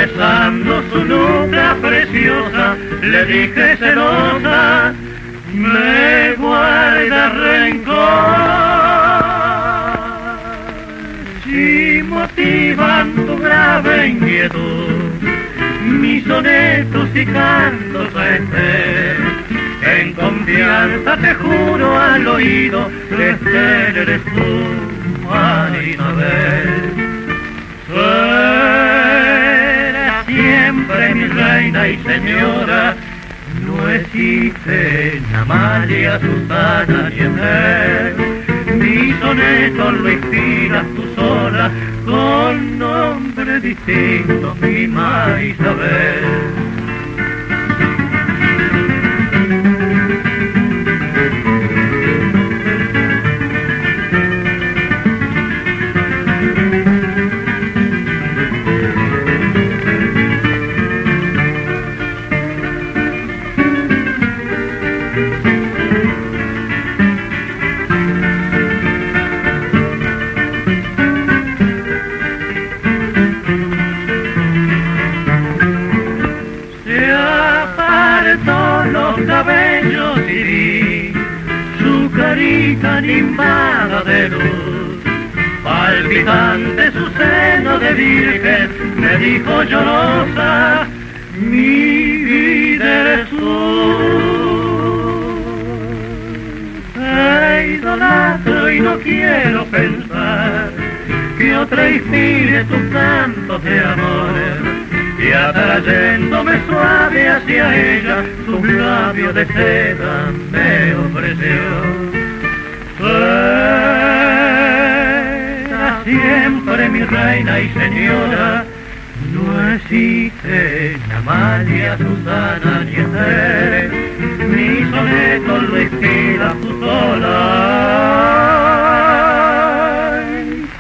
besando su nuca preciosa, le dije celosa, me guarda rencor. Si motivan tu grave inquietud, mis sonetos y cantos a este, en confianza te juro al oído que este eres tú, María Isabel. Será siempre mi reina y señora, no existe Amalia, Susana ni Ester. Mi soneto lo inspiras tú sola, con nombre distinto, mi María Isabel. Los cabellos y vi su carita animada de luz, palpitante su seno de virgen, me dijo llorosa, mi vida eres tú. Te idolatro y no quiero pensar que otra inspire tus cantos de amor, y atrayéndome suave hacia ella, sus labios de seda me ofreció. Será siempre mi reina y señora, no existe Amalia, Susana ni Ester. Mi soneto lo inspira tú sola,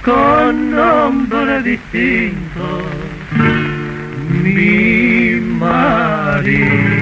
con nombre distinto, mi María.